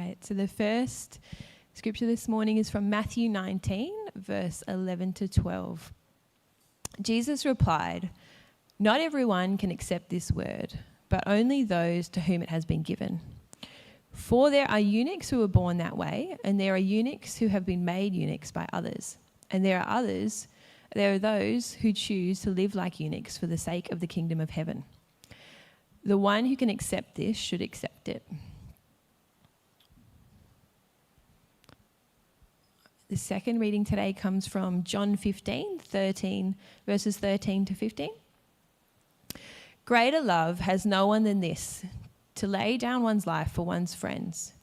right, so the first scripture this morning is from Matthew 19, verse 11 to 12. Jesus replied, "Not everyone can accept this word, but only those to whom it has been given. For there are eunuchs who were born that way, and there are eunuchs who have been made eunuchs by others, and there are those who choose to live like eunuchs for the sake of the kingdom of heaven. The one who can accept this should accept it." The second reading today comes from John 15, verses 13 to 15. "Greater love has no one than this, to lay down one's life for one's friends.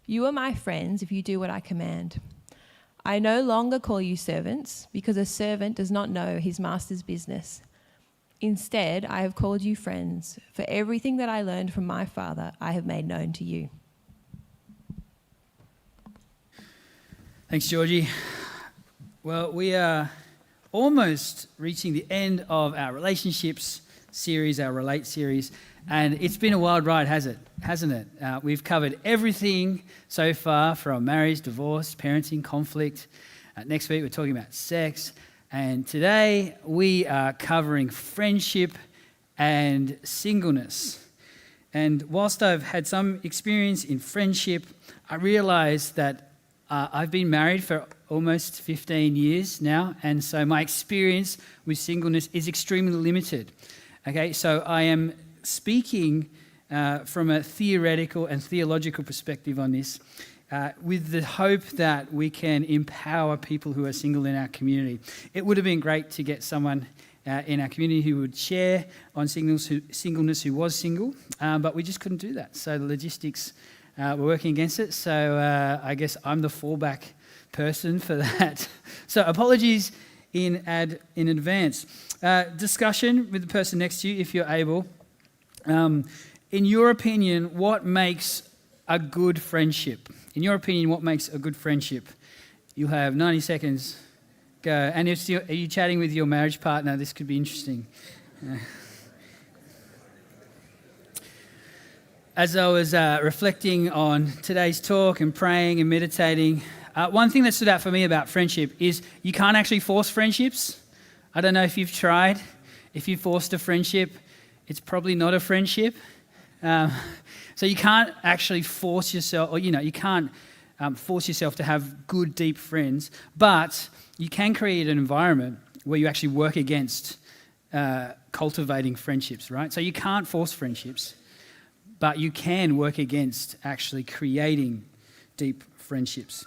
You are my friends if you do what I command. I no longer call you servants, because a servant does not know his master's business. Instead, I have called you friends, for everything that I learned from my Father I have made known to you." Thanks, Georgie. Well, we are almost reaching the end of our relationships series, our Relate series, and it's been a wild ride, hasn't it? We've covered everything so far, from marriage, divorce, parenting, conflict. Next week we're talking about sex, and today we are covering friendship and singleness. And whilst I've had some experience in friendship, I realised that I've been married for almost 15 years now, and so my experience with singleness is extremely limited. Okay, so I am speaking from a theoretical and theological perspective on this, with the hope that we can empower people who are single in our community. It would have been great to get someone in our community who would share on singleness who was single, but we just couldn't do that. So the logistics were working against it, so I guess I'm the fallback person for that. So apologies in advance. Discussion with the person next to you, if you're able. In your opinion, what makes a good friendship? In your opinion, what makes a good friendship? You have 90 seconds. Go. And if are you chatting with your marriage partner, this could be interesting. As I was reflecting on today's talk and praying and meditating, one thing that stood out for me about friendship is you can't actually force friendships. I don't know if you've tried. If you forced a friendship, it's probably not a friendship. So you can't actually force yourself, or you can't force yourself to have good, deep friends, but you can create an environment where you actually work against cultivating friendships, right? So you can't force friendships, but you can work against actually creating deep friendships.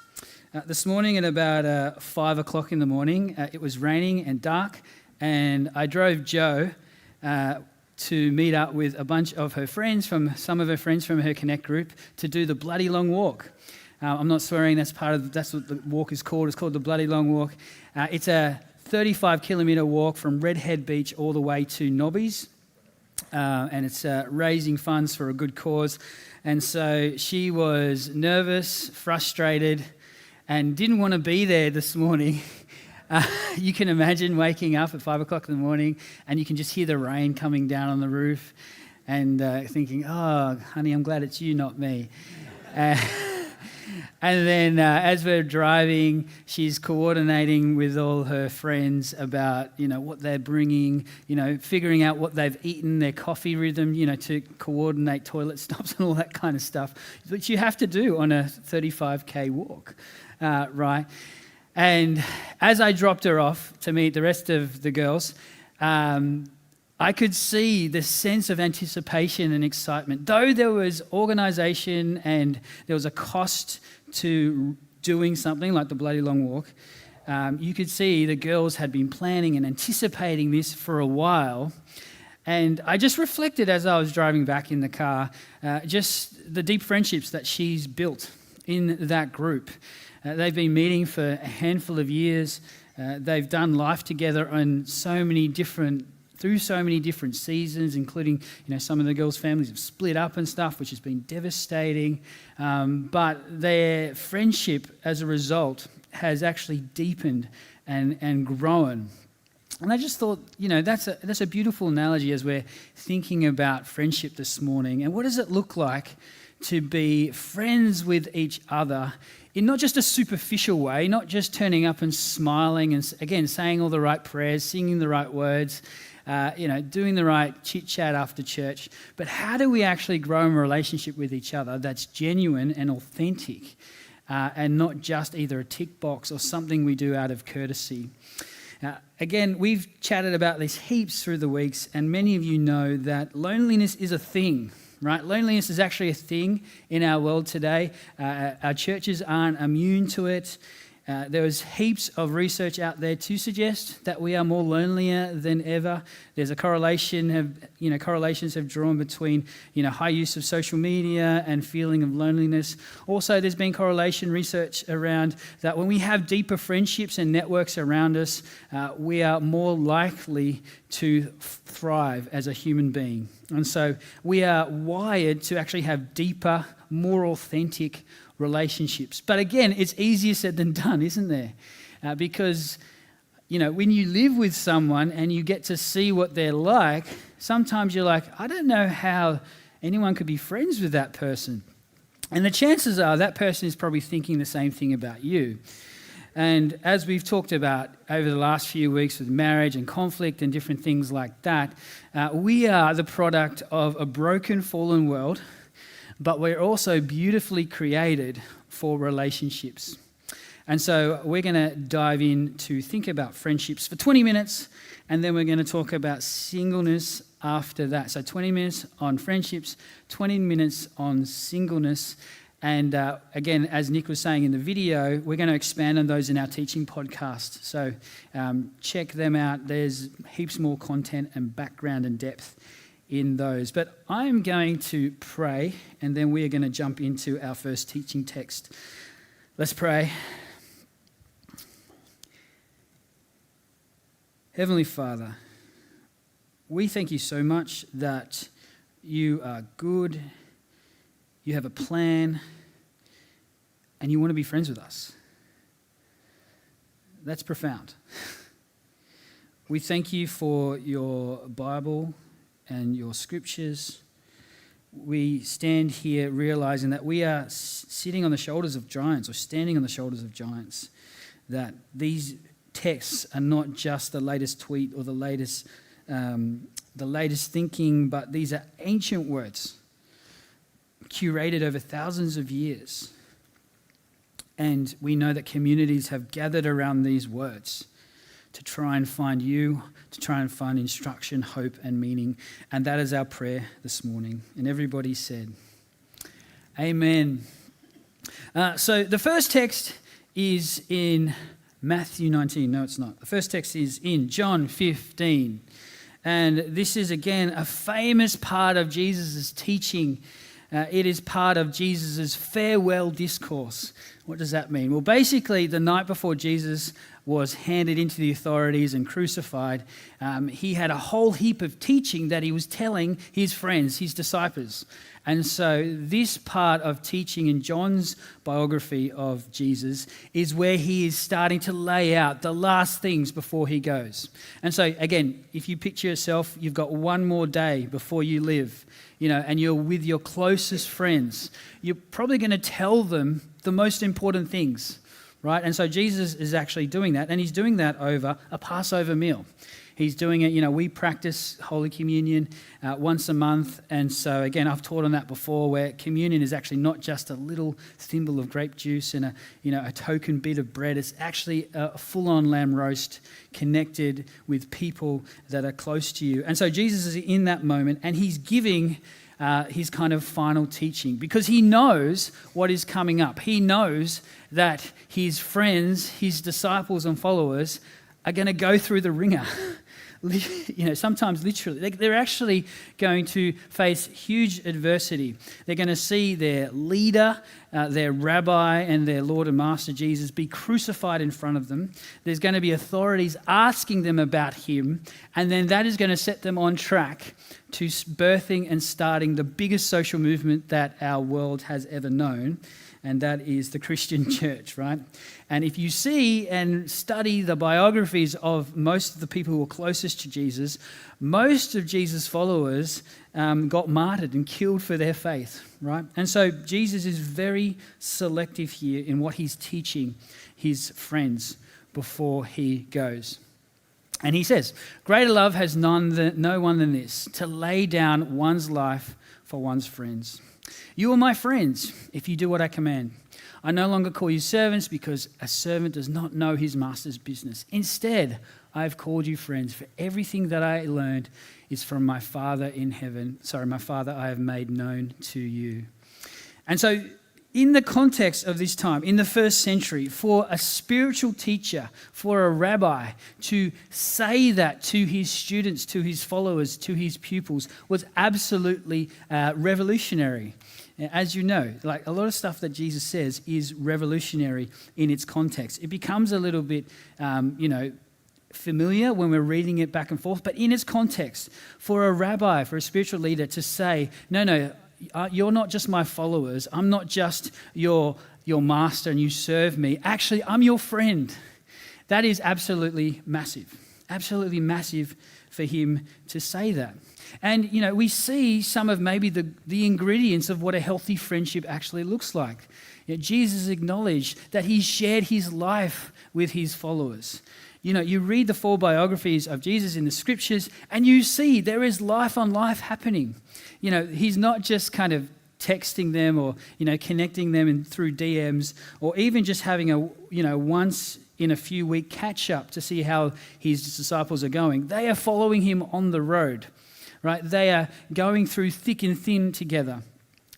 This morning at about 5 o'clock in the morning, it was raining and dark, and I drove Jo to meet up with a bunch of her friends, some of her friends from her Connect group, to do the Bloody Long Walk. I'm not swearing, that's what the walk is called. It's called the Bloody Long Walk. It's a 35-kilometre walk from Redhead Beach all the way to Nobby's. And it's raising funds for a good cause. And so she was nervous, frustrated, and didn't want to be there this morning. You can imagine waking up at 5 o'clock in the morning and you can just hear the rain coming down on the roof and thinking, "Oh, honey, I'm glad it's you, not me." And then as we're driving, she's coordinating with all her friends about, what they're bringing, figuring out what they've eaten, their coffee rhythm, to coordinate toilet stops and all that kind of stuff, which you have to do on a 35K walk, right? And as I dropped her off to meet the rest of the girls, I could see the sense of anticipation and excitement. Though there was organisation and there was a cost to doing something like the Bloody Long Walk, you could see the girls had been planning and anticipating this for a while. And I just reflected as I was driving back in the car, just the deep friendships that she's built in that group. They've been meeting for a handful of years. They've done life together on through so many different seasons, including, some of the girls' families have split up and stuff, which has been devastating. But their friendship, as a result, has actually deepened and grown. And I just thought, that's a beautiful analogy as we're thinking about friendship this morning. And what does it look like to be friends with each other in not just a superficial way, not just turning up and smiling and, again, saying all the right prayers, singing the right words, doing the right chit-chat after church, but how do we actually grow in a relationship with each other that's genuine and authentic and not just either a tick box or something we do out of courtesy? Again, we've chatted about this heaps through the weeks, and many of you know that loneliness is a thing, right? Loneliness is actually a thing in our world today. Our churches aren't immune to it. There is heaps of research out there to suggest that we are more lonelier than ever. There's a correlation, correlations have drawn between, high use of social media and feeling of loneliness. Also, there's been correlation research around that when we have deeper friendships and networks around us, we are more likely to thrive as a human being. And so we are wired to actually have deeper, more authentic relationships. But again, it's easier said than done, isn't there? Because, when you live with someone and you get to see what they're like, sometimes you're like, I don't know how anyone could be friends with that person. And the chances are that person is probably thinking the same thing about you. And as we've talked about over the last few weeks with marriage and conflict and different things like that, we are the product of a broken, fallen world, but we're also beautifully created for relationships. And so we're going to dive in to think about friendships for 20 minutes, and then we're going to talk about singleness after that. So 20 minutes on friendships, 20 minutes on singleness. And again, as Nick was saying in the video, we're going to expand on those in our teaching podcast. So check them out. There's heaps more content and background and depth in those. But I'm going to pray, and then we are going to jump into our first teaching text. Let's pray. Heavenly Father, we thank you so much that you are good, you have a plan, and you want to be friends with us. That's profound. We thank you for your Bible and your scriptures. We stand here realizing that we are sitting on the shoulders of giants, or standing on the shoulders of giants, that these texts are not just the latest tweet or the latest thinking, but these are ancient words curated over thousands of years. And we know that communities have gathered around these words to try and find you, to try and find instruction, hope, and meaning. And that is our prayer this morning. And everybody said, Amen. So the first text is in Matthew 19. No, it's not. The first text is in John 15. And this is, again, a famous part of Jesus' teaching. It is part of Jesus' farewell discourse. What does that mean? Well, basically, the night before Jesus was handed into the authorities and crucified, he had a whole heap of teaching that he was telling his friends, his disciples. And so this part of teaching in John's biography of Jesus is where he is starting to lay out the last things before he goes. And so, again, if you picture yourself, you've got one more day before you live, and you're with your closest friends. You're probably going to tell them the most important things, right? And so Jesus is actually doing that, and he's doing that over a Passover meal. He's doing it, we practice Holy Communion once a month. And so, again, I've taught on that before, where communion is actually not just a little thimble of grape juice and a token bit of bread. It's actually a full-on lamb roast connected with people that are close to you. And so Jesus is in that moment, and he's giving his kind of final teaching, because he knows what is coming up. He knows that his friends, his disciples and followers are going to go through the ringer. Sometimes literally. They're actually going to face huge adversity. They're going to see their leader, their rabbi and their Lord and Master Jesus be crucified in front of them. There's going to be authorities asking them about him, and then that is going to set them on track to birthing and starting the biggest social movement that our world has ever known, and that is the Christian church, right? And if you see and study the biographies of most of the people who were closest to Jesus, most of Jesus' followers got martyred and killed for their faith, right? And so Jesus is very selective here in what he's teaching his friends before he goes. And he says, greater love has no one than this, to lay down one's life for one's friends. You are my friends if you do what I command. I no longer call you servants because a servant does not know his master's business. Instead, I have called you friends, for everything that I learned is from my Father in heaven. My Father I have made known to you. And so in the context of this time, in the first century, for a spiritual teacher, for a rabbi to say that to his students, to his followers, to his pupils was absolutely revolutionary. As you know, like a lot of stuff that Jesus says is revolutionary in its context. It becomes a little bit, familiar when we're reading it back and forth, but in its context, for a rabbi, for a spiritual leader to say, no, you're not just my followers. I'm not just your master and you serve me. Actually, I'm your friend. That is absolutely massive for him to say that. And, we see some of maybe the ingredients of what a healthy friendship actually looks like. Jesus acknowledged that he shared his life with his followers. You read the 4 biographies of Jesus in the scriptures and you see there is life on life happening. He's not just kind of texting them or, connecting them through DMs or even just having a, once in a few week catch up to see how his disciples are going. They are following him on the road, right? They are going through thick and thin together.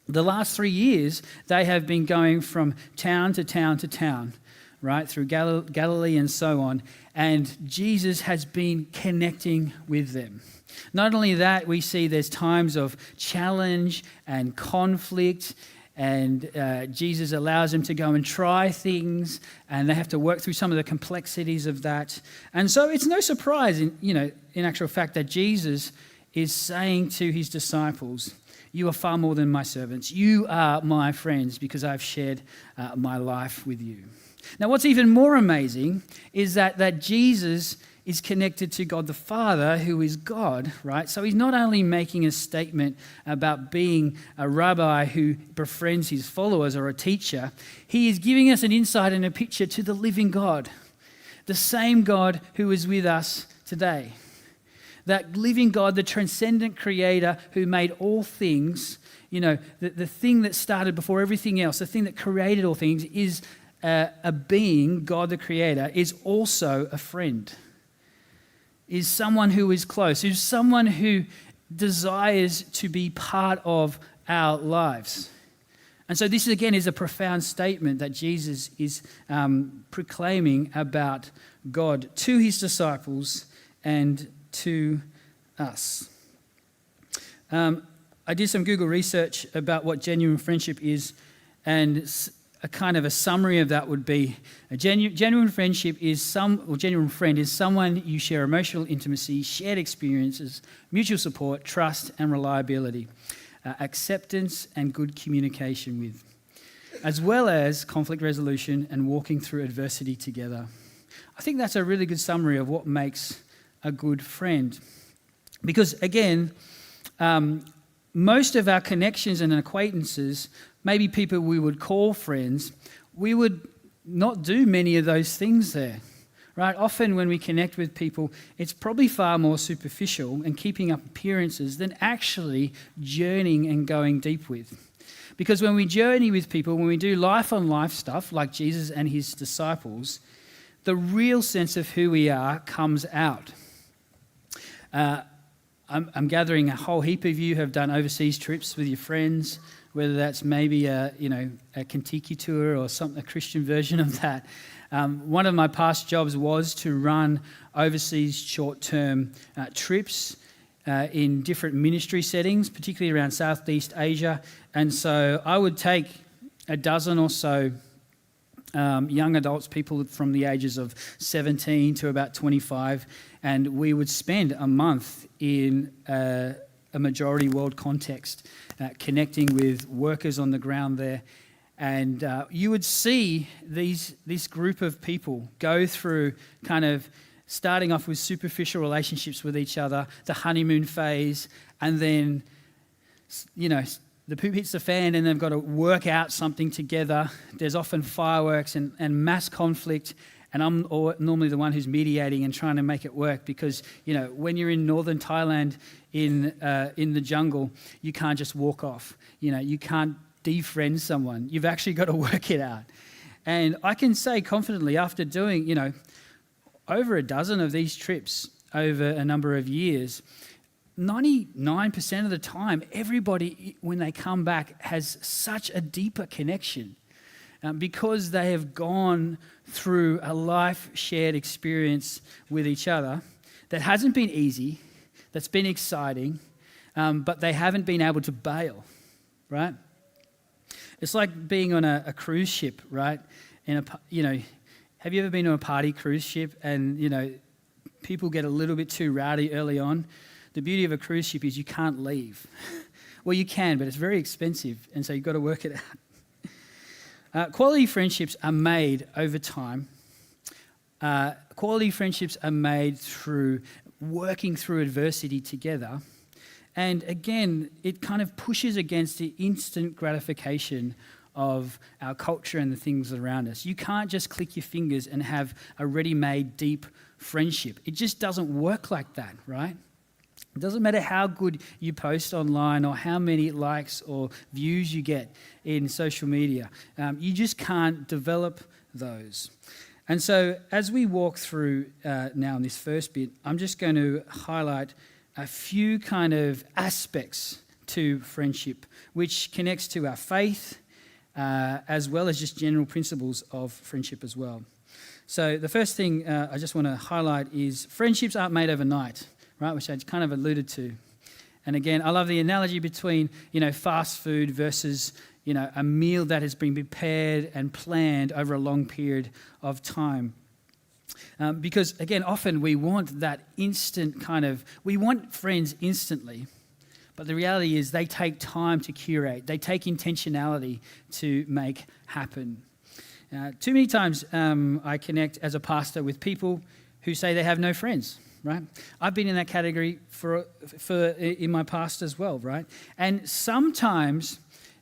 The last 3 years, they have been going from town to town to town, right, through Galilee and so on. And Jesus has been connecting with them. Not only that, we see there's times of challenge and conflict, and Jesus allows them to go and try things, and they have to work through some of the complexities of that. And so it's no surprise, in actual fact, that Jesus is saying to his disciples, you are far more than my servants. You are my friends because I've shared my life with you. Now, what's even more amazing is that Jesus is connected to God the Father, who is God, right? So he's not only making a statement about being a rabbi who befriends his followers or a teacher, he is giving us an insight and a picture to the living God, the same God who is with us today. That living God, the transcendent creator who made all things, the thing that started before everything else, the thing that created all things is a being, God the creator, is also a friend, is someone who is close, is someone who desires to be part of our lives. And so this, again, is a profound statement that Jesus is proclaiming about God to his disciples and to us. I did some Google research about what genuine friendship is, and a kind of a summary of that would be a genuine friendship is genuine friend is someone you share emotional intimacy, shared experiences, mutual support, trust and reliability, acceptance and good communication with, as well as conflict resolution and walking through adversity together. I think that's a really good summary of what makes a good friend. Because again, most of our connections and acquaintances, maybe people we would call friends, we would not do many of those things there, right? Often when we connect with people, it's probably far more superficial and keeping up appearances than actually journeying and going deep with. Because when we journey with people, when we do life-on-life stuff like Jesus and his disciples, the real sense of who we are comes out. I'm gathering a whole heap of you have done overseas trips with your friends, whether that's maybe a Kentucky tour or a Christian version of that. One of my past jobs was to run overseas short-term trips in different ministry settings, particularly around Southeast Asia. And so I would take a dozen or so young adults, people from the ages of 17 to about 25, and we would spend a month in a majority world context, connecting with workers on the ground there. And you would see this group of people go through kind of starting off with superficial relationships with each other, the honeymoon phase, and then, the poop hits the fan and they've got to work out something together. There's often fireworks and mass conflict, and I'm normally the one who's mediating and trying to make it work because, when you're in northern Thailand in the jungle, you can't just walk off. You can't defriend someone. You've actually got to work it out. And I can say confidently, after doing, over a dozen of these trips over a number of years, 99% of the time, everybody, when they come back, has such a deeper connection because they have gone through a life-shared experience with each other that hasn't been easy, that's been exciting, but they haven't been able to bail, right? It's like being on a cruise ship, right? Have you ever been on a party cruise ship and, people get a little bit too rowdy early on? The beauty of a cruise ship is you can't leave. Well, you can, but it's very expensive, and so you've got to work it out. Quality friendships are made over time. Quality friendships are made through working through adversity together. And again, it kind of pushes against the instant gratification of our culture and the things around us. You can't just click your fingers and have a ready-made deep friendship. It just doesn't work like that, right? It doesn't matter how good you post online or how many likes or views you get in social media. You just can't develop those. And so as we walk through now in this first bit, I'm just going to highlight a few kind of aspects to friendship, which connects to our faith, as well as just general principles of friendship as well. So the first thing I just want to highlight is friendships aren't made overnight, right, which I kind of alluded to. And again, I love the analogy between, fast food versus, a meal that has been prepared and planned over a long period of time. Because, again, often we want that instant we want friends instantly. But the reality is they take time to curate. They take intentionality to make happen. Too many times I connect as a pastor with people who say they have no friends, right? I've been in that category for in my past as well, right? And sometimes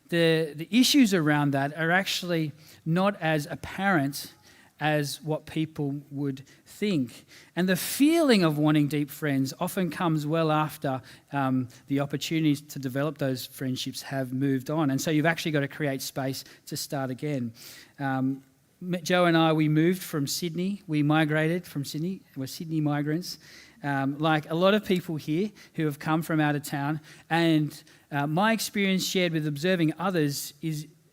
the issues around that are actually not as apparent as what people would think. And the feeling of wanting deep friends often comes well after the opportunities to develop those friendships have moved on. And so you've actually got to create space to start again. Joe and I, we moved from Sydney. We migrated from Sydney. We're Sydney migrants. Like a lot of people here who have come from out of town. And my experience shared with observing others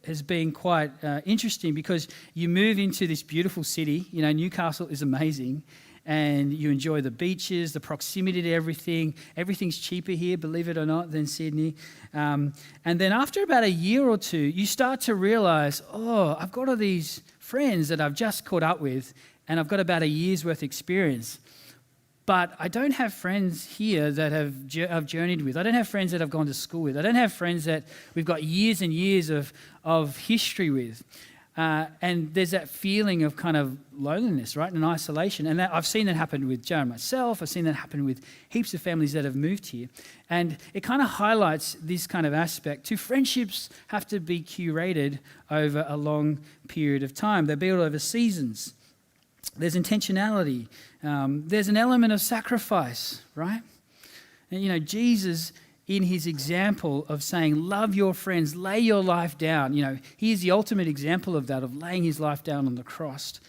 has been quite interesting because you move into this beautiful city. Newcastle is amazing, and you enjoy the beaches, the proximity to everything. Everything's cheaper here, believe it or not, than Sydney. And then after about a year or two, you start to realise, I've got all these friends that I've just caught up with, and I've got about a year's worth experience. But I don't have friends here that I've journeyed with. I don't have friends that I've gone to school with. I don't have friends that we've got years and years of history with. And there's that feeling of kind of loneliness, right, and isolation. And I've seen that happen with Joe and myself. I've seen that happen with heaps of families that have moved here. And it kind of highlights this kind of aspect. Two friendships have to be curated over a long period of time. They're built over seasons. There's intentionality. There's an element of sacrifice, right? And, Jesus, in his example of saying, love your friends, lay your life down, he is the ultimate example of that, of laying his life down on the cross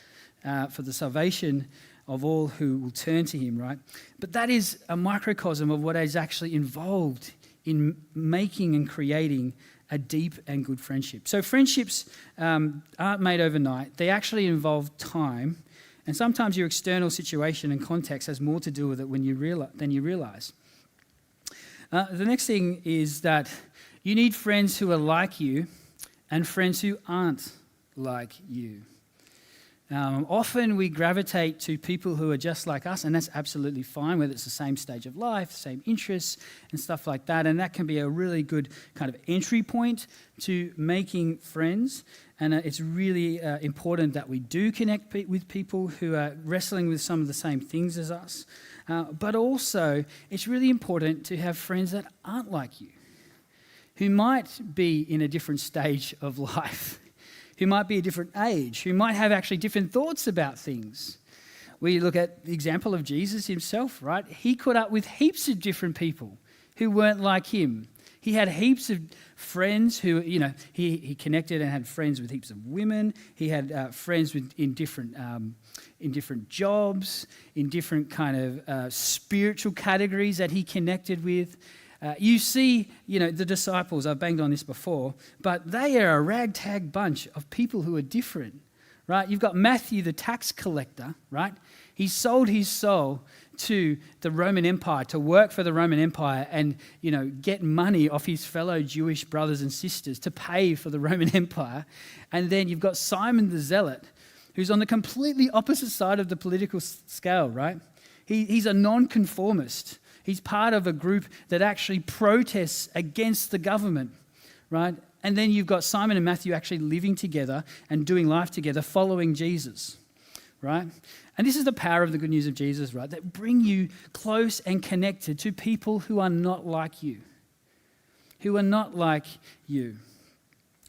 for the salvation of all who will turn to him, right? But that is a microcosm of what is actually involved in making and creating a deep and good friendship. So friendships aren't made overnight. They actually involve time. And sometimes your external situation and context has more to do with it than you realize. The next thing is that you need friends who are like you and friends who aren't like you. Often we gravitate to people who are just like us, and that's absolutely fine, whether it's the same stage of life, same interests, and stuff like that. And that can be a really good kind of entry point to making friends. And it's really important that we do connect with people who are wrestling with some of the same things as us. But also, it's really important to have friends that aren't like you, who might be in a different stage of life, who might be a different age, who might have actually different thoughts about things. We look at the example of Jesus himself, right? He caught up with heaps of different people who weren't like him. He had heaps of friends who, he connected and had friends with heaps of women. He had friends in different jobs, in different kind of spiritual categories that he connected with. You see, the disciples, I've banged on this before, but they are a ragtag bunch of people who are different, right? You've got Matthew, the tax collector, right? He sold his soul to the Roman Empire, to work for the Roman Empire and, get money off his fellow Jewish brothers and sisters to pay for the Roman Empire. And then you've got Simon the Zealot, who's on the completely opposite side of the political scale, right? He's a nonconformist. He's part of a group that actually protests against the government, right? And then you've got Simon and Matthew actually living together and doing life together, following Jesus, right? And this is the power of the good news of Jesus, right? That bring you close and connected to people who are not like you,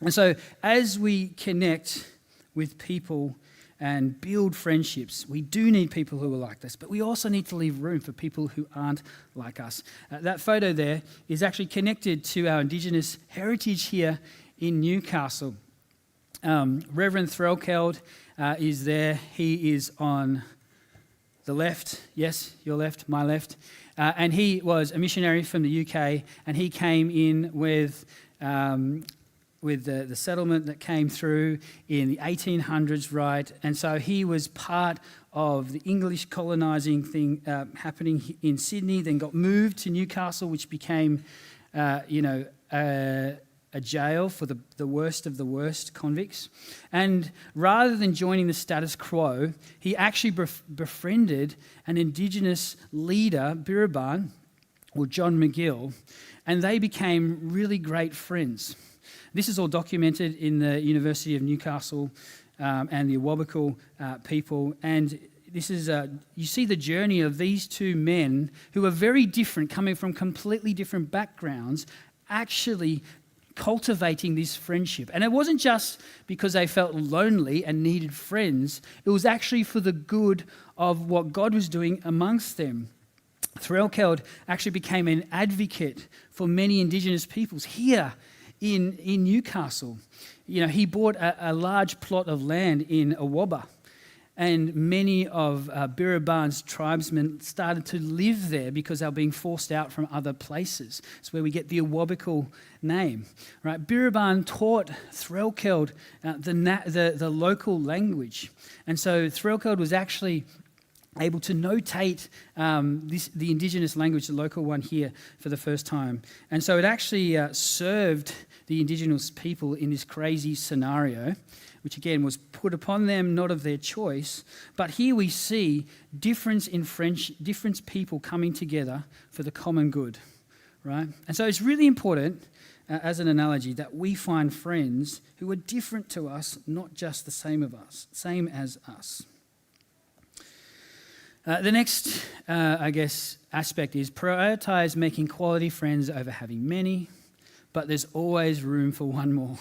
And so as we connect with people and build friendships, we do need people who are like this, but we also need to leave room for people who aren't like us. That photo there is actually connected to our Indigenous heritage here in Newcastle. Reverend Threlkeld is there. He is on the left. Yes, your left, my left. And he was a missionary from the UK, and he came in with the settlement that came through in the 1800s, right? And so he was part of the English colonising thing happening in Sydney, then got moved to Newcastle, which became, a jail for the worst of the worst convicts. And rather than joining the status quo, he actually befriended an Indigenous leader, Birrabban, or John McGill, and they became really great friends. This is all documented in the University of Newcastle and the Awabakal people. And this is you see the journey of these two men who are very different, coming from completely different backgrounds, actually cultivating this friendship. And it wasn't just because they felt lonely and needed friends. It was actually for the good of what God was doing amongst them. Threlkeld actually became an advocate for many Indigenous peoples here in Newcastle. He bought a large plot of land in Awaba, and many of Birrabban's tribesmen started to live there because they were being forced out from other places. It's where we get the Awabakal name, right? Birrabban taught Threlkeld the local language, and so Threlkeld was actually able to notate the Indigenous language, the local one here, for the first time. And so it actually served the Indigenous people in this crazy scenario, which again was put upon them, not of their choice. But here we see different people coming together for the common good, right? And so it's really important, as an analogy, that we find friends who are different to us, not just the same as us. The next, aspect is prioritize making quality friends over having many, but there's always room for one more.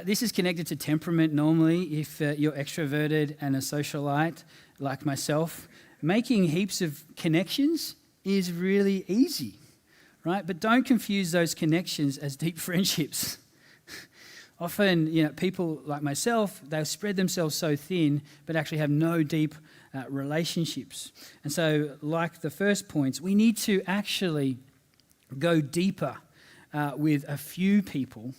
This is connected to temperament normally. If you're extroverted and a socialite like myself, making heaps of connections is really easy, right? But don't confuse those connections as deep friendships. Often, people like myself, they'll spread themselves so thin, but actually have no deep relationships. And so, like the first points, we need to actually go deeper with a few people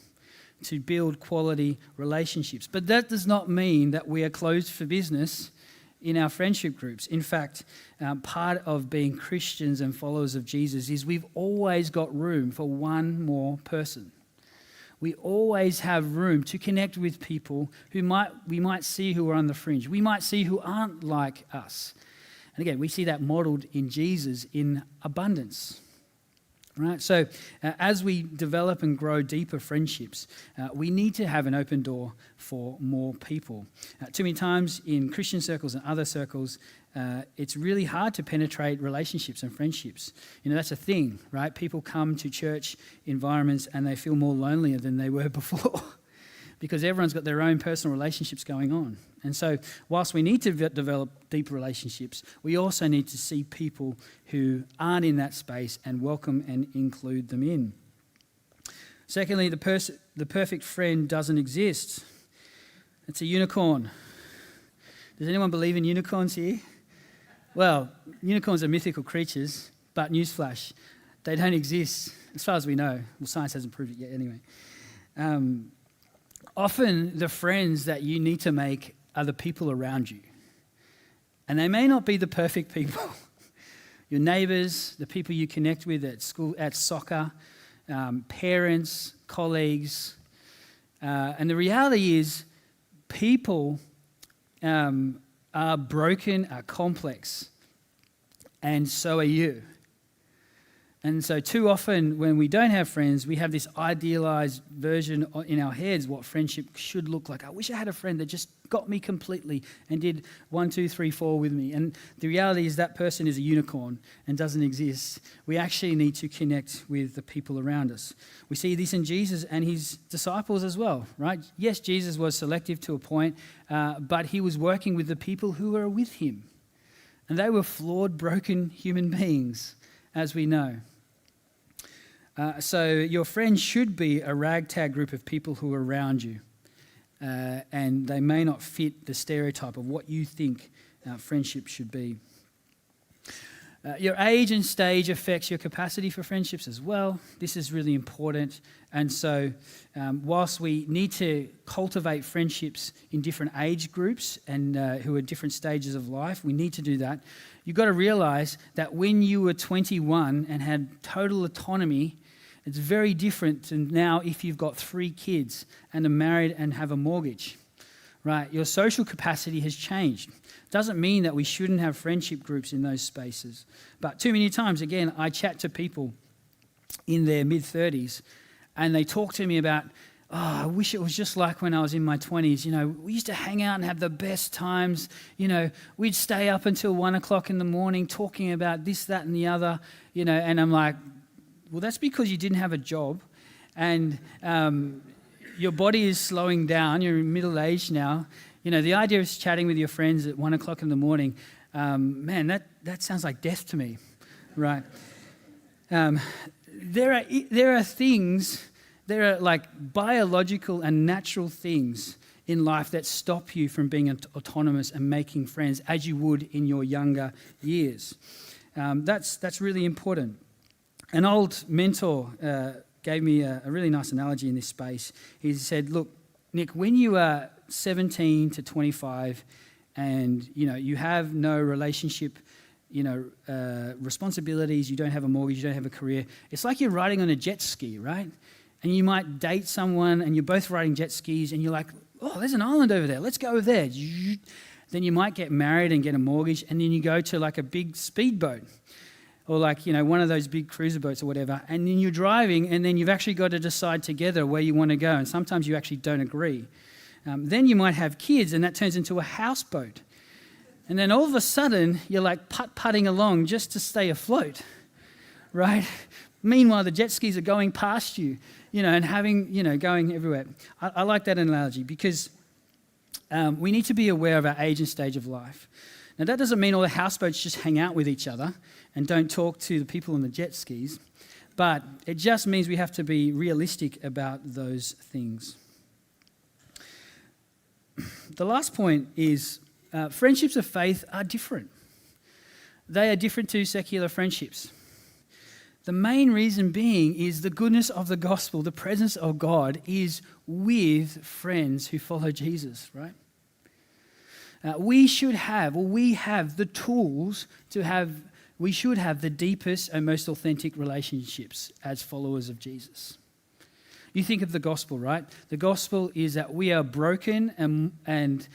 to build quality relationships. But that does not mean that we are closed for business in our friendship groups. In fact, part of being Christians and followers of Jesus is we've always got room for one more person. We always have room to connect with people we might see who are on the fringe. We might see who aren't like us. And again, we see that modeled in Jesus in abundance. Right? So as we develop and grow deeper friendships, we need to have an open door for more people. Too many times in Christian circles and other circles, it's really hard to penetrate relationships and friendships. That's a thing, right? People come to church environments and they feel more lonelier than they were before because everyone's got their own personal relationships going on. And so whilst we need to develop deep relationships, we also need to see people who aren't in that space and welcome and include them in. Secondly, the perfect friend doesn't exist. It's a unicorn. Does anyone believe in unicorns here? Well, unicorns are mythical creatures, but newsflash, they don't exist as far as we know. Well, science hasn't proved it yet anyway. Often the friends that you need to make are the people around you. And they may not be the perfect people. Your neighbours, the people you connect with at school, at soccer, parents, colleagues. And the reality is people are broken, are complex, and so are you. And so too often when we don't have friends, we have this idealized version in our heads what friendship should look like. I wish I had a friend that just got me completely and did 1, 2, 3, 4 with me. And the reality is that person is a unicorn and doesn't exist. We actually need to connect with the people around us. We see this in Jesus and his disciples as well, right? Yes, Jesus was selective to a point, but he was working with the people who were with him. And they were flawed, broken human beings, as we know. So your friends should be a ragtag group of people who are around you. And they may not fit the stereotype of what you think friendship should be. Your age and stage affects your capacity for friendships as well. This is really important. And so whilst we need to cultivate friendships in different age groups and who are different stages of life, we need to do that. You've got to realize that when you were 21 and had total autonomy, it's very different to now if you've got 3 kids and are married and have a mortgage, right? Your social capacity has changed. Doesn't mean that we shouldn't have friendship groups in those spaces. But too many times, again, I chat to people in their mid-30s and they talk to me about, I wish it was just like when I was in my 20s. We used to hang out and have the best times. We'd stay up until 1 o'clock in the morning talking about this, that, and the other, and I'm like, well, that's because you didn't have a job and your body is slowing down. You're middle aged now. The idea of chatting with your friends at 1 o'clock in the morning, man, that sounds like death to me, right? There are things, there are like biological and natural things in life that stop you from being autonomous and making friends as you would in your younger years. That's really important. An old mentor gave me a really nice analogy in this space. He said, look, Nick, when you are 17 to 25 and, you have no relationship, responsibilities, you don't have a mortgage, you don't have a career, it's like you're riding on a jet ski, right? And you might date someone and you're both riding jet skis and you're like, oh, there's an island over there, let's go over there. Then you might get married and get a mortgage and then you go to like a big speedboat. Or like, one of those big cruiser boats or whatever, and then you're driving and then you've actually got to decide together where you want to go, and sometimes you actually don't agree. Then you might have kids and that turns into a houseboat. And then all of a sudden, you're like putt-putting along just to stay afloat, right? Meanwhile, the jet skis are going past you, and having, going everywhere. I like that analogy because we need to be aware of our age and stage of life. Now, that doesn't mean all the houseboats just hang out with each other and don't talk to the people on the jet skis, but it just means we have to be realistic about those things. The last point is friendships of faith are different. They are different to secular friendships. The main reason being is the goodness of the gospel, the presence of God is with friends who follow Jesus, right? We have the tools to have, we should have the deepest and most authentic relationships as followers of Jesus. You think of the gospel, right? The gospel is that we are broken and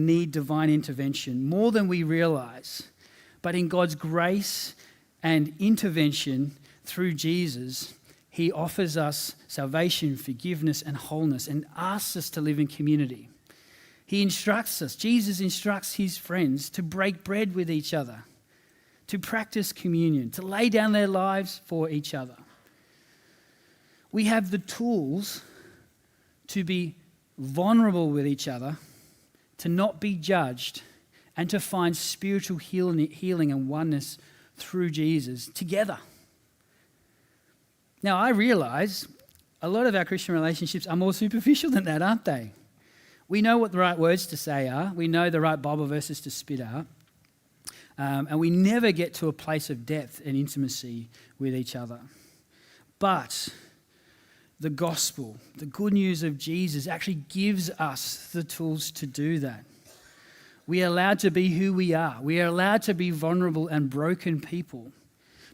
need divine intervention more than we realize. But in God's grace and intervention through Jesus, he offers us salvation, forgiveness, and wholeness, and asks us to live in community. He instructs us, Jesus instructs his friends to break bread with each other, to practice communion, to lay down their lives for each other. We have the tools to be vulnerable with each other, to not be judged, and to find spiritual healing and oneness through Jesus together. Now, I realize a lot of our Christian relationships are more superficial than that, aren't they? We know what the right words to say are. We know the right Bible verses to spit out. And we never get to a place of depth and intimacy with each other. But the gospel, the good news of Jesus, actually gives us the tools to do that. We are allowed to be who we are. We are allowed to be vulnerable and broken people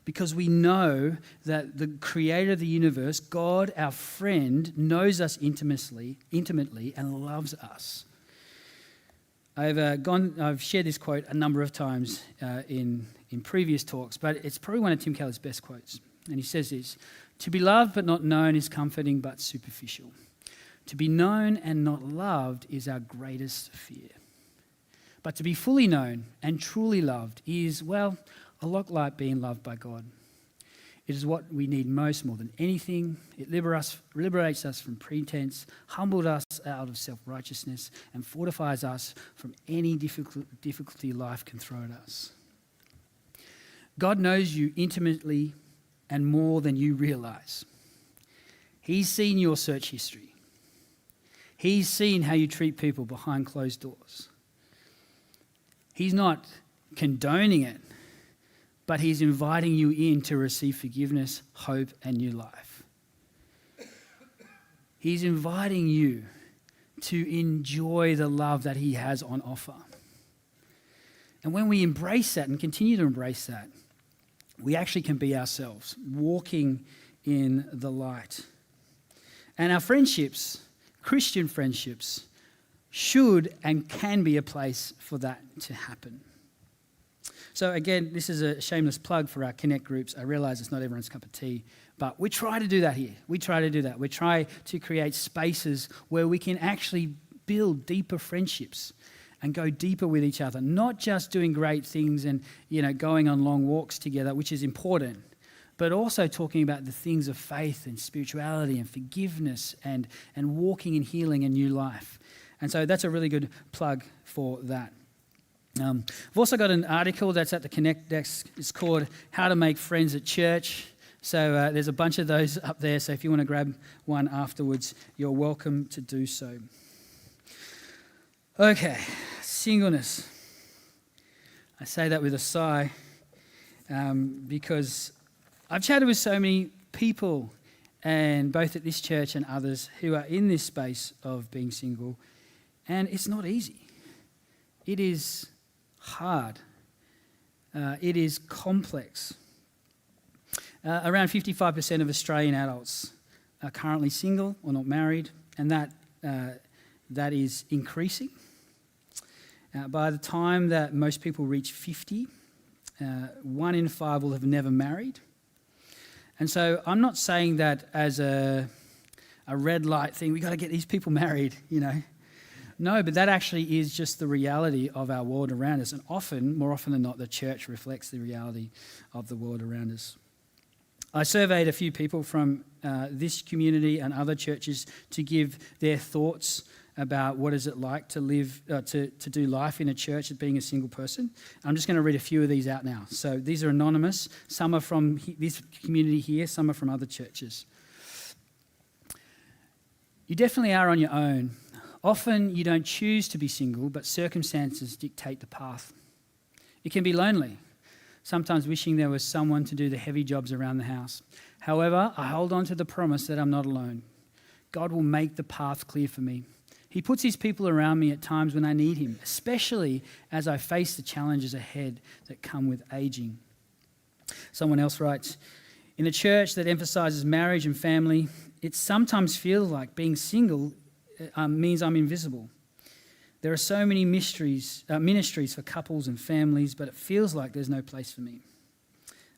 because we know that the creator of the universe, God, our friend, knows us intimately and loves us. I've shared this quote a number of times in previous talks, but it's probably one of Tim Keller's best quotes. And he says this: "To be loved but not known is comforting but superficial. To be known and not loved is our greatest fear. But to be fully known and truly loved is, well, a lot like being loved by God. It is what we need most more than anything. It liberates us from pretense, humbles us out of self-righteousness, and fortifies us from any difficulty life can throw at us. God knows you intimately and more than you realize. He's seen your search history. He's seen how you treat people behind closed doors. He's not condoning it, but he's inviting you in to receive forgiveness, hope, and new life. He's inviting you to enjoy the love that he has on offer. And when we embrace that and continue to embrace that, we actually can be ourselves, walking in the light. And our friendships, Christian friendships, should and can be a place for that to happen. So again, this is a shameless plug for our Connect groups. I realize it's not everyone's cup of tea, but we try to do that here. We try to create spaces where we can actually build deeper friendships and go deeper with each other, not just doing great things and, going on long walks together, which is important, but also talking about the things of faith and spirituality and forgiveness and walking in healing and new life. And so that's a really good plug for that. I've also got an article that's at the Connect desk. It's called How to Make Friends at Church. So there's a bunch of those up there. So if you want to grab one afterwards, you're welcome to do so. Okay, singleness. I say that with a sigh because I've chatted with so many people, and both at this church and others, who are in this space of being single, and it's not easy. It is hard. It is complex. Around 55% of Australian adults are currently single or not married, and that is increasing. By the time that most people reach 50, 1 in 5 will have never married. And so I'm not saying that as a red light thing, we got to get these people married, No, but that actually is just the reality of our world around us. And more often than not, the church reflects the reality of the world around us. I surveyed a few people from this community and other churches to give their thoughts about what is it like to live, to do life in a church as being a single person. I'm just going to read a few of these out now. So these are anonymous. Some are from this community here, some are from other churches. You definitely are on your own. Often you don't choose to be single, but circumstances dictate the path. It can be lonely, sometimes wishing there was someone to do the heavy jobs around the house. However, I hold on to the promise that I'm not alone. God will make the path clear for me. He puts his people around me at times when I need him, especially as I face the challenges ahead that come with aging. Someone else writes, In a church that emphasizes marriage and family, it sometimes feels like being single means I'm invisible. There are so many ministries for couples and families, but it feels like there's no place for me.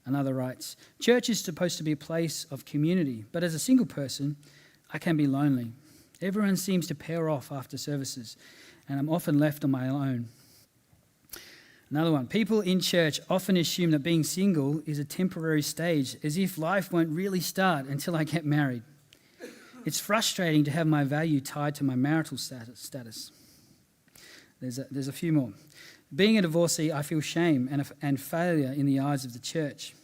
Another writes, church is supposed to be a place of community, but as a single person, I can be lonely. Everyone seems to pair off after services, and I'm often left on my own. Another one, people in church often assume that being single is a temporary stage, as if life won't really start until I get married. It's frustrating to have my value tied to my marital status. There's a few more. Being a divorcee, I feel shame and failure in the eyes of the church.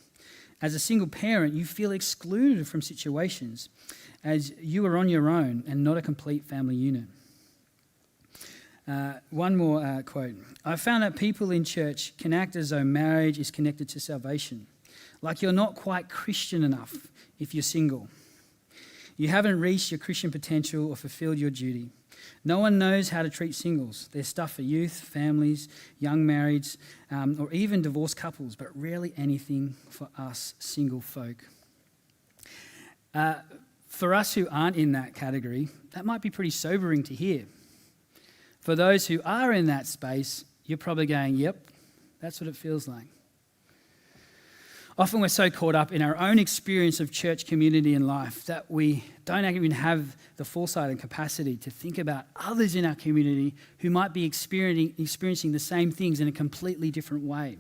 As a single parent, you feel excluded from situations as you are on your own and not a complete family unit. One more quote. I found that people in church can act as though marriage is connected to salvation, like you're not quite Christian enough if you're single. You haven't reached your Christian potential or fulfilled your duty. No one knows how to treat singles. There's stuff for youth, families, young marrieds, or even divorced couples, but rarely anything for us single folk. For us who aren't in that category, that might be pretty sobering to hear. For those who are in that space, you're probably going, yep, that's what it feels like. Often we're so caught up in our own experience of church community and life that we don't even have the foresight and capacity to think about others in our community who might be experiencing the same things in a completely different way.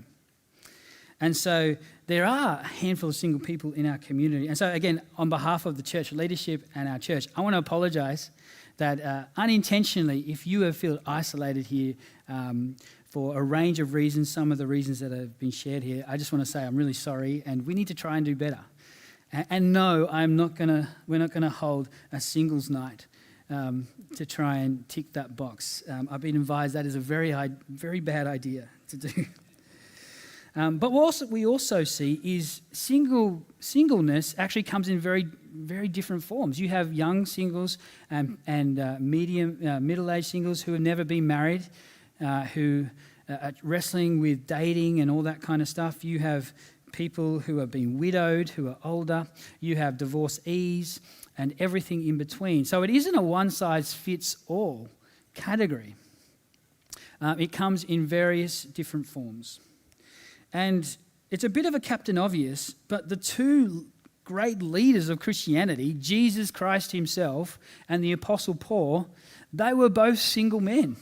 And so there are a handful of single people in our community. And so again, on behalf of the church leadership and our church, I want to apologize that unintentionally, if you have felt isolated here for a range of reasons, some of the reasons that have been shared here, I just want to say I'm really sorry, and we need to try and do better. And no, we're not gonna hold a singles night to try and tick that box. I've been advised that is a very bad idea to do. But we also see is singleness actually comes in very, very different forms. You have young singles and middle-aged singles who have never been married, who are wrestling with dating and all that kind of stuff. You have people who have been widowed, who are older. You have divorcees and everything in between. So it isn't a one-size-fits-all category. It comes in various different forms. And it's a bit of a Captain Obvious, but the two great leaders of Christianity, Jesus Christ himself and the Apostle Paul, they were both single men.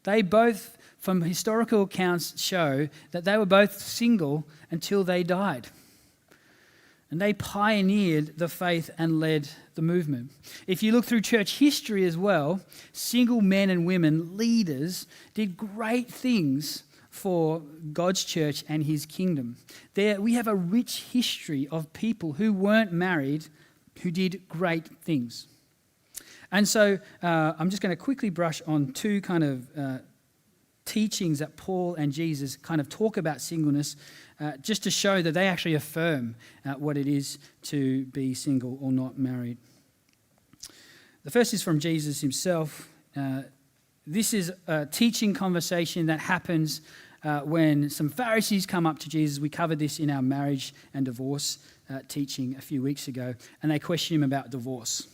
They both, from historical accounts, show that they were both single until they died. And they pioneered the faith and led the movement. If you look through church history as well, single men and women, leaders, did great things for God's church and his kingdom. We have a rich history of people who weren't married who did great things. And so I'm just going to quickly brush on two kind of teachings that Paul and Jesus kind of talk about singleness, just to show that they actually affirm what it is to be single or not married. The first is from Jesus himself. This is a teaching conversation that happens when some Pharisees come up to Jesus. We covered this in our marriage and divorce teaching a few weeks ago, and they question him about divorce.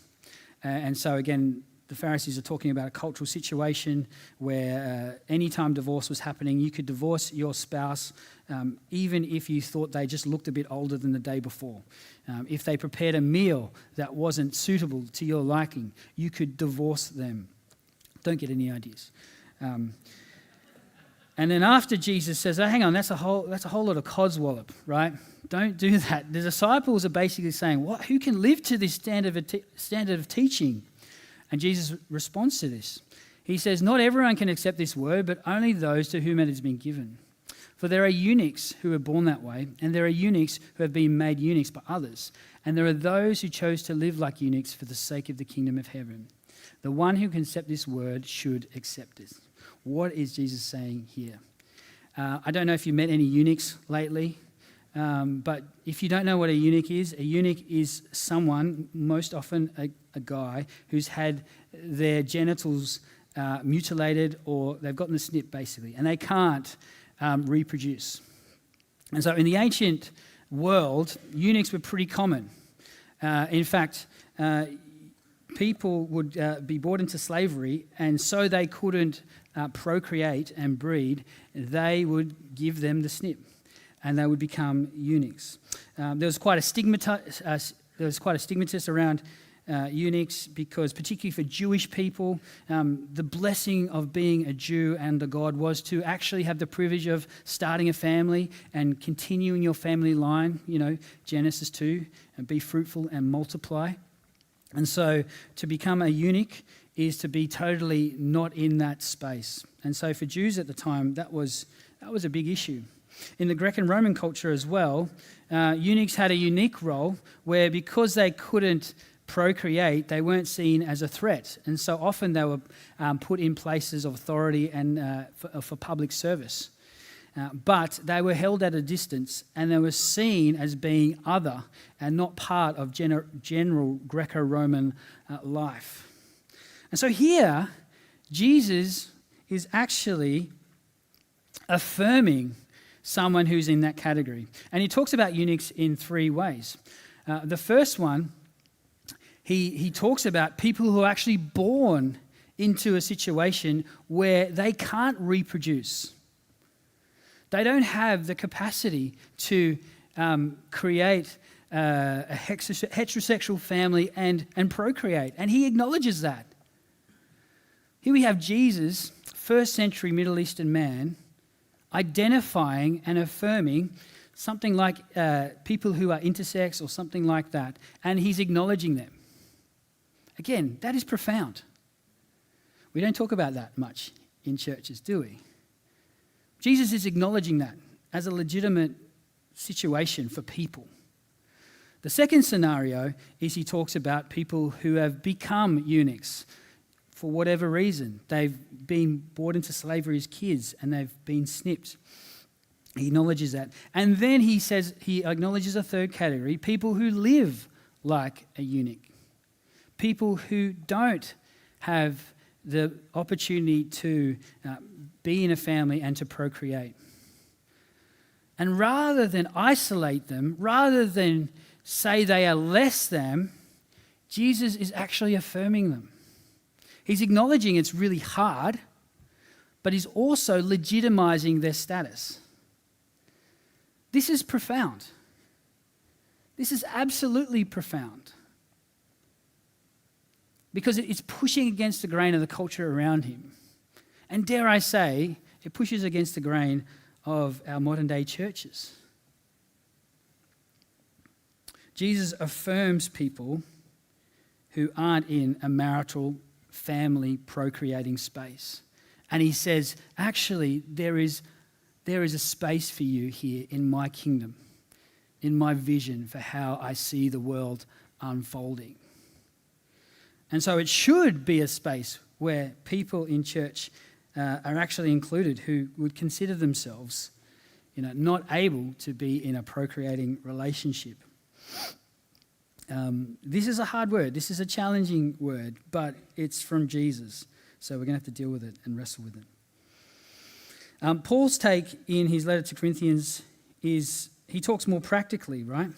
And so again, the Pharisees are talking about a cultural situation where anytime divorce was happening, you could divorce your spouse even if you thought they just looked a bit older than the day before. If they prepared a meal that wasn't suitable to your liking, you could divorce them. Don't get any ideas. And then after Jesus says, oh, hang on, that's a whole lot of codswallop, right? Don't do that. The disciples are basically saying, what? Who can live to this standard of teaching? And Jesus responds to this. He says, not everyone can accept this word, but only those to whom it has been given. For there are eunuchs who are born that way, and there are eunuchs who have been made eunuchs by others. And there are those who chose to live like eunuchs for the sake of the kingdom of heaven. The one who can accept this word should accept it. What is Jesus saying here? I don't know if you met any eunuchs lately, but if you don't know what a eunuch is someone, most often a guy, who's had their genitals mutilated, or they've gotten a snip basically, and they can't reproduce. And so in the ancient world, eunuchs were pretty common. In fact, people would be brought into slavery, and so they couldn't procreate and breed, they would give them the snip, and they would become eunuchs. There was quite a stigmatus around eunuchs, because particularly for Jewish people, the blessing of being a Jew and a God was to actually have the privilege of starting a family and continuing your family line, Genesis 2, and be fruitful and multiply. And so to become a eunuch is to be totally not in that space. And so for Jews at the time, that was a big issue. In the Greek and Roman culture as well, eunuchs had a unique role where, because they couldn't procreate, they weren't seen as a threat. And so often they were put in places of authority and for public service. But they were held at a distance, and they were seen as being other and not part of general Greco-Roman life. And so here, Jesus is actually affirming someone who's in that category. And he talks about eunuchs in three ways. The first one, he talks about people who are actually born into a situation where they can't reproduce. They don't have the capacity to create a heterosexual family and procreate. And he acknowledges that. Here we have Jesus, first century Middle Eastern man, identifying and affirming something like people who are intersex or something like that, and he's acknowledging them. Again, that is profound. We don't talk about that much in churches, do we? Jesus is acknowledging that as a legitimate situation for people. The second scenario is he talks about people who have become eunuchs for whatever reason. They've been brought into slavery as kids and they've been snipped. He acknowledges that. And then he acknowledges a third category, people who live like a eunuch. People who don't have the opportunity to be in a family and to procreate. And rather than isolate them, rather than say they are less than, Jesus is actually affirming them. He's acknowledging it's really hard, but he's also legitimizing their status. This is profound. This is absolutely profound. Because it's pushing against the grain of the culture around him. And dare I say, it pushes against the grain of our modern day churches. Jesus affirms people who aren't in a marital, family, procreating space. And he says, actually, there is a space for you here in my kingdom, in my vision for how I see the world unfolding. And so it should be a space where people in church are actually included who would consider themselves, not able to be in a procreating relationship. This is a hard word. This is a challenging word, but it's from Jesus. So we're going to have to deal with it and wrestle with it. Paul's take in his letter to Corinthians is he talks more practically, right?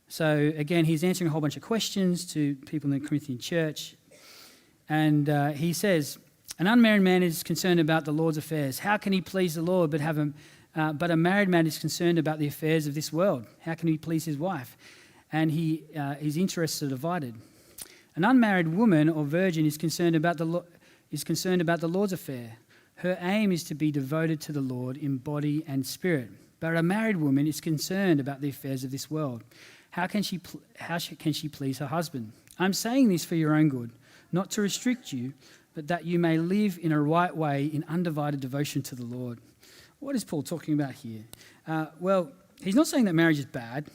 So again, he's answering a whole bunch of questions to people in the Corinthian church. And he says, an unmarried man is concerned about the Lord's affairs. How can he please the Lord but a married man is concerned about the affairs of this world? How can he please his wife? And his interests are divided. An unmarried woman or virgin is concerned about the Lord's affair. Her aim is to be devoted to the Lord in body and spirit. But a married woman is concerned about the affairs of this world. How can she please her husband? I'm saying this for your own good, not to restrict you, but that you may live in a right way in undivided devotion to the Lord. What is Paul talking about here? Well, he's not saying that marriage is bad.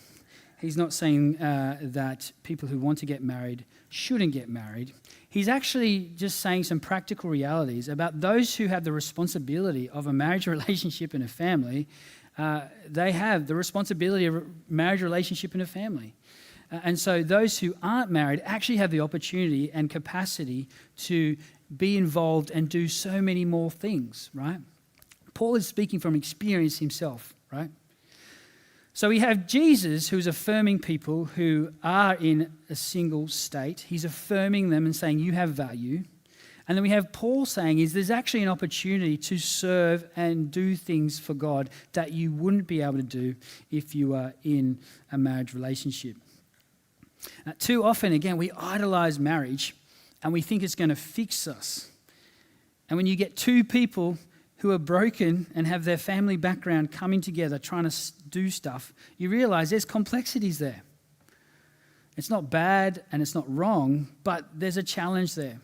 He's not saying that people who want to get married shouldn't get married. He's actually just saying some practical realities about those who have the responsibility of a marriage relationship and a family. They have the responsibility of a marriage relationship and a family. And so those who aren't married actually have the opportunity and capacity to be involved and do so many more things, right? Paul is speaking from experience himself, right? So we have Jesus who's affirming people who are in a single state. He's affirming them and saying, you have value. And then we have Paul saying there's actually an opportunity to serve and do things for God that you wouldn't be able to do if you are in a marriage relationship. Too often, again, we idolize marriage and we think it's going to fix us. And when you get two people who are broken and have their family background coming together trying to do stuff, you realize there's complexities there. It's not bad and it's not wrong, but there's a challenge there.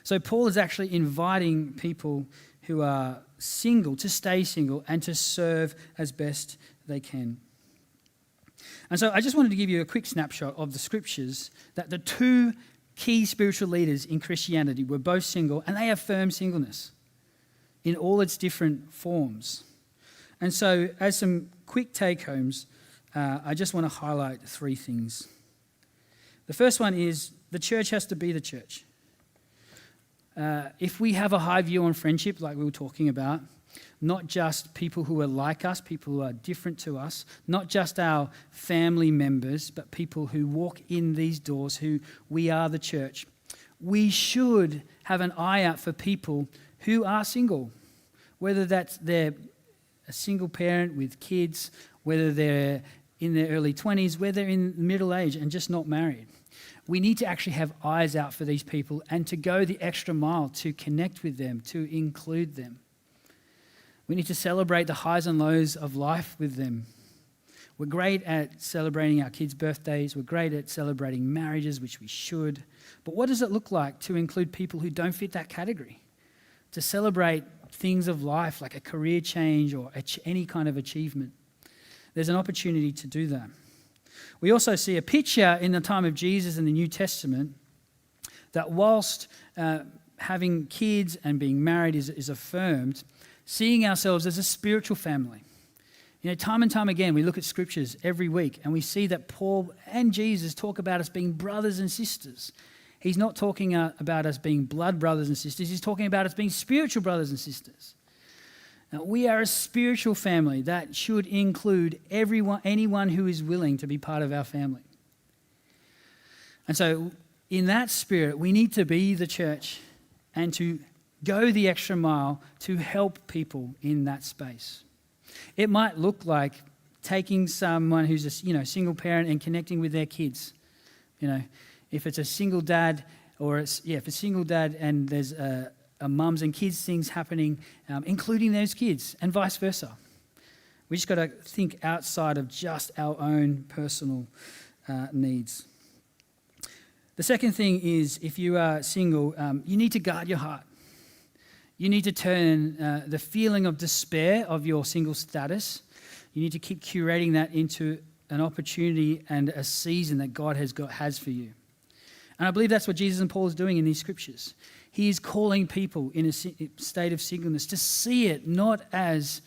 So Paul is actually inviting people who are single to stay single and to serve as best they can. And so I just wanted to give you a quick snapshot of the scriptures that the two key spiritual leaders in Christianity were both single, and they affirm singleness in all its different forms. And so as some quick take-homes, I just want to highlight three things. The first one is the church has to be the church. If we have a high view on friendship, like we were talking about, not just people who are like us, people who are different to us, not just our family members, but people who walk in these doors who we are the church, we should have an eye out for people who are single, whether they're a single parent with kids, whether they're in their early 20s, whether they're in middle age and just not married. We need to actually have eyes out for these people and to go the extra mile to connect with them, to include them. We need to celebrate the highs and lows of life with them. We're great at celebrating our kids' birthdays. We're great at celebrating marriages, which we should. But what does it look like to include people who don't fit that category? To celebrate things of life like a career change or any kind of achievement. There's an opportunity to do that. We also see a picture in the time of Jesus in the New Testament that whilst having kids and being married is affirmed, seeing ourselves as a spiritual family. You know, time and time again, we look at scriptures every week and we see that Paul and Jesus talk about us being brothers and sisters. He's not talking about us being blood brothers and sisters. He's talking about us being spiritual brothers and sisters. Now, we are a spiritual family that should include anyone who is willing to be part of our family. And so in that spirit, we need to be the church and to go the extra mile to help people in that space. It might look like taking someone who's a single parent and connecting with their kids. If it's a single dad if it's a single dad and there's a mums and kids things happening, including those kids and vice versa. We just got to think outside of just our own personal needs. The second thing is if you are single, you need to guard your heart. You need to turn the feeling of despair of your single status, you need to keep curating that into an opportunity and a season that God has for you. And I believe that's what Jesus and Paul is doing in these scriptures. He is calling people in a state of singleness to see it not as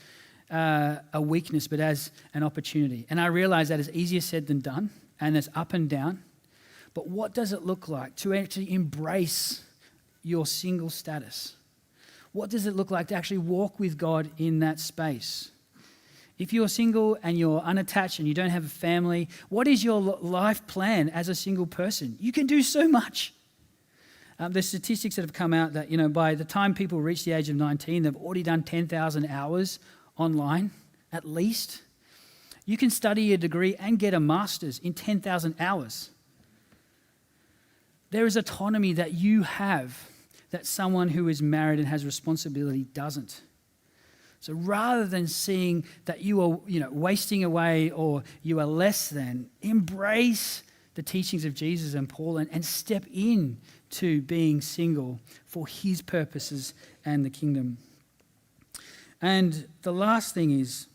a weakness, but as an opportunity. And I realize that is easier said than done, and there's up and down. But what does it look like to actually embrace your single status? What does it look like to actually walk with God in that space? If you're single and you're unattached and you don't have a family, what is your life plan as a single person? You can do so much. There's statistics that have come out that, by the time people reach the age of 19, they've already done 10,000 hours online, at least. You can study a degree and get a master's in 10,000 hours. There is autonomy that you have that someone who is married and has responsibility doesn't. So rather than seeing that you are, wasting away or you are less than, embrace the teachings of Jesus and Paul and step in to being single for his purposes and the kingdom. And the last thing is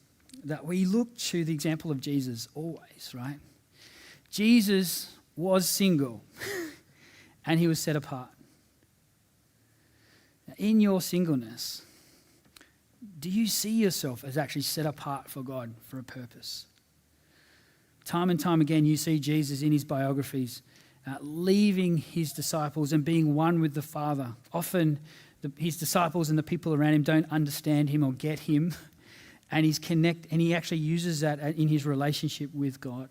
that we look to the example of Jesus always, right? Jesus was single and he was set apart. In your singleness, do you see yourself as actually set apart for God for a purpose? Time and time again, you see Jesus in his biographies leaving his disciples and being one with the Father. Often his disciples and the people around him don't understand him or get him, And he actually uses that in his relationship with God.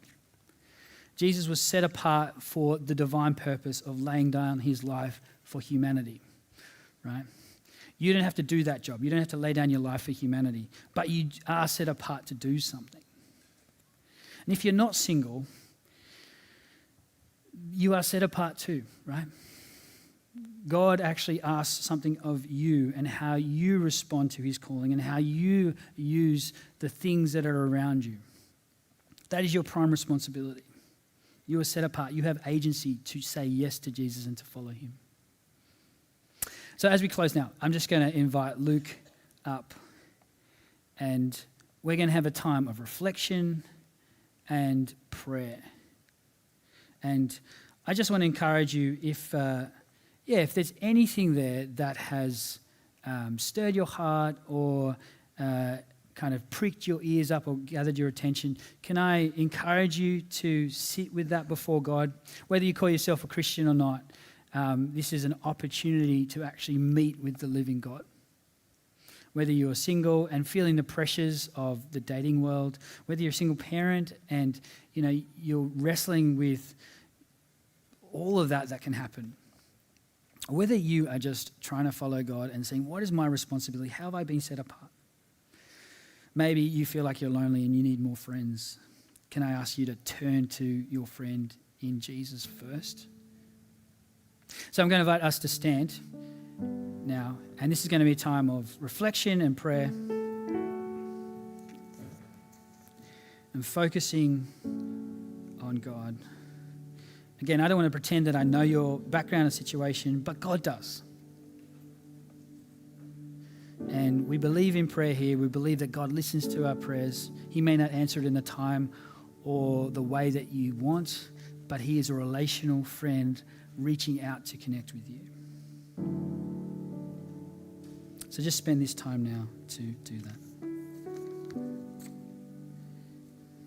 Jesus was set apart for the divine purpose of laying down his life for humanity, right? You don't have to do that job. You don't have to lay down your life for humanity, but you are set apart to do something. And if you're not single, you are set apart too, right? God actually asks something of you and how you respond to his calling and how you use the things that are around you. That is your prime responsibility. You are set apart. You have agency to say yes to Jesus and to follow him. So as we close now, I'm just going to invite Luke up, and we're going to have a time of reflection and prayer. And I just want to encourage you, if there's anything there that has stirred your heart or kind of pricked your ears up or gathered your attention, can I encourage you to sit with that before God? Whether you call yourself a Christian or not, this is an opportunity to actually meet with the living God. Whether you're single and feeling the pressures of the dating world, whether you're a single parent and you're wrestling with all of that can happen, whether you are just trying to follow God and saying, what is my responsibility? How have I been set apart? Maybe you feel like you're lonely and you need more friends. Can I ask you to turn to your friend in Jesus first? So I'm going to invite us to stand now, and this is going to be a time of reflection and prayer and focusing on God. Again, I don't want to pretend that I know your background and situation, but God does. And we believe in prayer here. We believe that God listens to our prayers. He may not answer it in the time or the way that you want, but he is a relational friend reaching out to connect with you. So just spend this time now to do that.